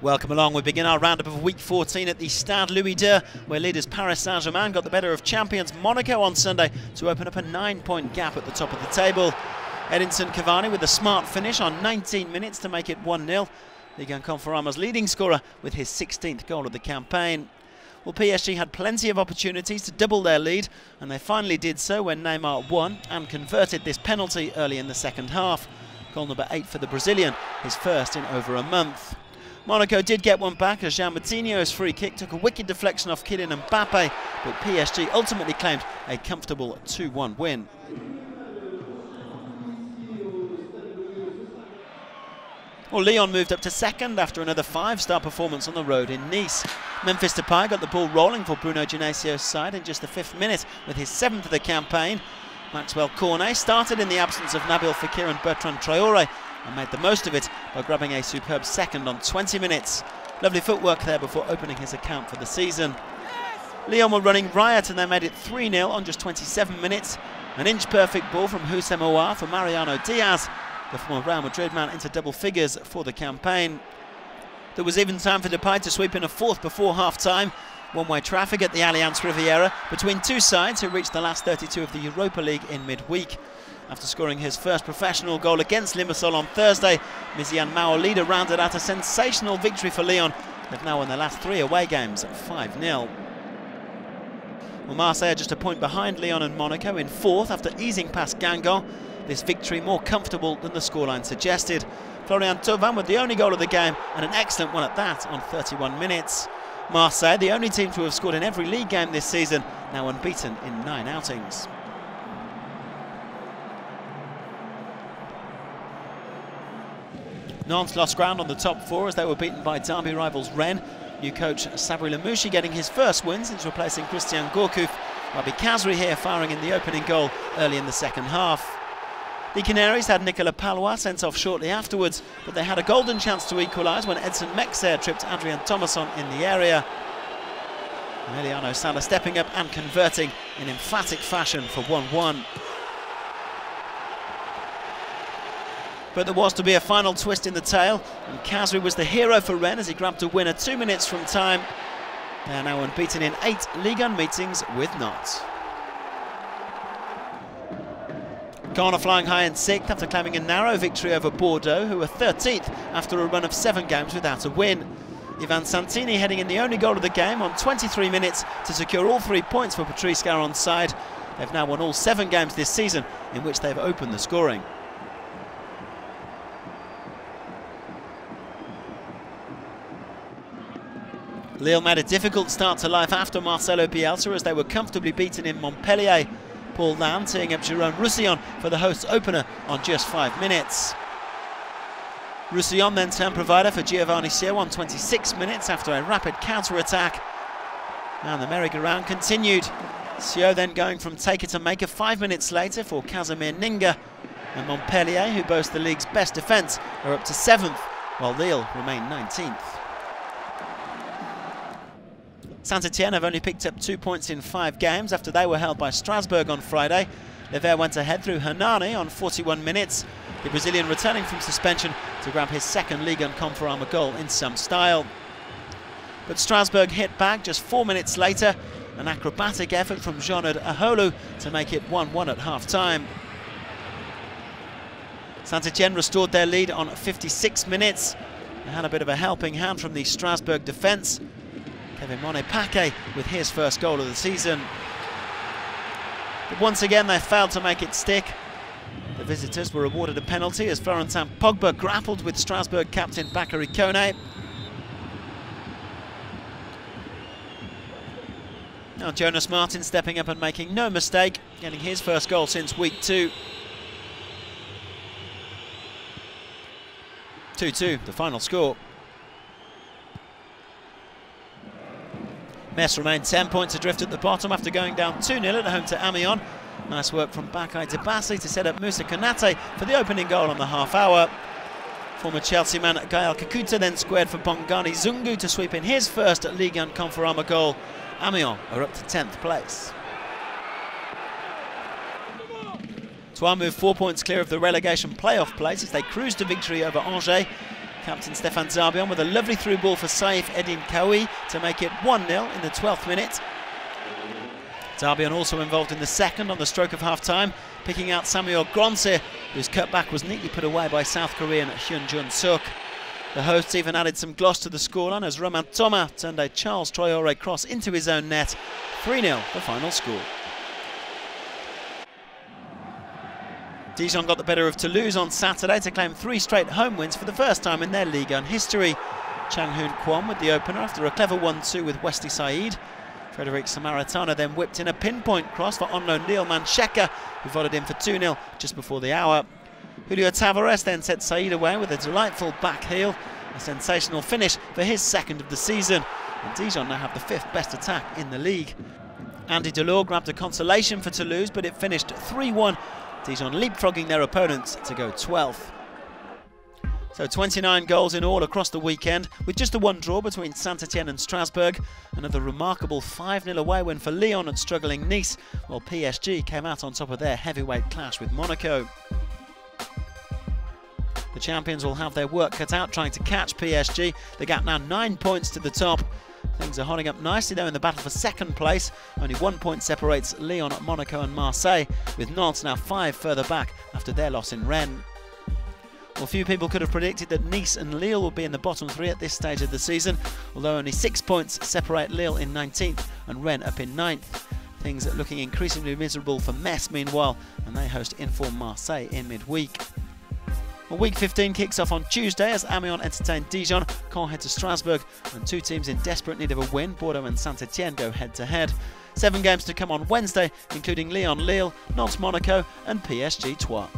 Welcome along. We begin our roundup of Week 14 at the Stade Louis II, where leaders Paris Saint-Germain got the better of champions Monaco on Sunday to open up a 9-point gap at the top of the table. Edinson Cavani with a smart finish on 19 minutes to make it 1-0. Ligue Conforama's leading scorer with his 16th goal of the campaign. Well, PSG had plenty of opportunities to double their lead, and they finally did so when Neymar won and converted this penalty early in the second half. Goal number 8 for the Brazilian, his first in over a month. Monaco did get one back as Jean Moutinho's free kick took a wicked deflection off Kylian Mbappe, but PSG ultimately claimed a comfortable 2-1 win. Well, Lyon moved up to second after another 5-star performance on the road in Nice. Memphis Depay got the ball rolling for Bruno Genesio's side in just the 5th minute with his 7th of the campaign. Maxwell Cornet started in the absence of Nabil Fekir and Bertrand Traoré and made the most of it by grabbing a superb second on 20 minutes. Lovely footwork there before opening his account for the season. Lyon were running riot and they made it 3-0 on just 27 minutes. An inch-perfect ball from Houssem Aouar for Mariano Diaz, the former Real Madrid man, into double figures for the campaign. There was even time for Depay to sweep in a 4th before half-time. One-way traffic at the Allianz Riviera between two sides who reached the last 32 of the Europa League in midweek. After scoring his first professional goal against Limassol on Thursday, Miziane Maolida rounded out a sensational victory for Lyon. They've now won their last 3 away games 5-0. Well, Marseille are just a point behind Lyon and Monaco in 4th after easing past Guingamp. This victory more comfortable than the scoreline suggested. Florian Thauvin with the only goal of the game, and an excellent one at that on 31 minutes. Marseille, the only team to have scored in every league game this season, now unbeaten in 9 outings. Nantes lost ground on the top 4 as they were beaten by derby rivals Rennes. New coach Sabri Lamouchi getting his first win since replacing Christian Gourcuff. Wabi Kazri here firing in the opening goal early in the second half. The Canaries had Nicolas Palois sent off shortly afterwards, but they had a golden chance to equalise when Edson Mexer tripped Adrien Thomasson in the area. Emiliano Sala stepping up and converting in emphatic fashion for 1-1. But there was to be a final twist in the tale, and Kazri was the hero for Rennes as he grabbed a winner 2 minutes from time. They are now unbeaten in 8 Ligue 1 meetings with Nantes. Caen are flying high in 6th after claiming a narrow victory over Bordeaux, who were 13th after a run of 7 games without a win. Ivan Santini heading in the only goal of the game on 23 minutes to secure all 3 points for Patrice Garron's side. They've now won all 7 games this season in which they've opened the scoring. Lille made a difficult start to life after Marcelo Bielsa as they were comfortably beaten in Montpellier. Paul Lannes teeing up Jérôme Roussillon for the hosts' opener on just 5 minutes. Roussillon then turned provider for Giovanni Sio on 26 minutes after a rapid counter-attack. And the merry-go-round continued. Sio then going from taker-to-maker 5 minutes later for Casimir Ninga. And Montpellier, who boast the league's best defence, are up to 7th, while Lille remain 19th. Saint-Etienne have only picked up 2 points in 5 games after they were held by Strasbourg on Friday. Levert went ahead through HERNANI on 41 minutes, the Brazilian returning from suspension to grab his 2nd Ligue Conforama goal in some style. But Strasbourg hit back just 4 minutes later, an acrobatic effort from Jonas AHOLOU to make it 1-1 at half-time. Saint-Etienne restored their lead on 56 minutes. They had a bit of a helping hand from the Strasbourg defence. MONNET-PAQUET with his first goal of the season. But once again they failed to make it stick. The visitors were awarded a penalty as Florentin Pogba grappled with Strasbourg captain Bakary Kone. Now Jonas Martin stepping up and making no mistake, getting his first goal since week 2. 2-2, the final score. Metz remained 10 points adrift at the bottom after going down 2-0 at home to Amiens. Nice work from Bakay Debassi to set up Moussa Konate for the opening goal on the half-hour. Former Chelsea man Gaël Kakuta then squared for Bongani Zungu to sweep in his first Ligue 1 Conforama goal. Amiens are up to 10th place. Troyes move 4 points clear of the relegation playoff place as they cruise to victory over Angers. Captain Stéphane Zarbian with a lovely through ball for Saïf-Eddine to make it 1-0 in the 12th minute. Zarbian also involved in the second on the stroke of half-time, picking out Samuel Gronse, whose cutback was neatly put away by South Korean Hyun-Jun Suk. The hosts even added some gloss to the scoreline as Romain Thomas turned a Charles Traoré cross into his own net. 3-0 the final score. Dijon got the better of Toulouse on Saturday to claim 3 straight home wins for the first time in their Ligue history. Chang Hoon Kwon with the opener after a clever 1-2 with Wesley Saïd. Frederic Samaritano then whipped in a pinpoint cross for on loan Neil Mancheka, who volleyed in for 2-0 just before the hour. Julio Tavares then set Saïd away with a delightful back heel, a sensational finish for his second of the season. And Dijon now have the 5th best attack in the league. Andy Delors grabbed a consolation for Toulouse, but it finished 3-1. Dijon leapfrogging their opponents to go 12th. So 29 goals in all across the weekend, with just a 1 draw between Saint-Etienne and Strasbourg. Another remarkable 5-0 away win for Lyon and struggling Nice, while PSG came out on top of their heavyweight clash with Monaco. The champions will have their work cut out trying to catch PSG. The gap now 9 points to the top. Things are holding up nicely though in the battle for second place. Only 1 point separates Lyon, Monaco and Marseille, with Nantes now 5 further back after their loss in Rennes. Well, few people could have predicted that Nice and Lille would be in the bottom 3 at this stage of the season, although only 6 points separate Lille in 19th and Rennes up in 9th. Things are looking increasingly miserable for Metz meanwhile, and they host informed Marseille in midweek. Well, week 15 kicks off on Tuesday as Amiens entertain Dijon, Caen head to Strasbourg, and 2 teams in desperate need of a win, Bordeaux and Saint-Etienne, go head-to-head. 7 games to come on Wednesday, including Lyon Lille, Nantes Monaco and PSG Troyes.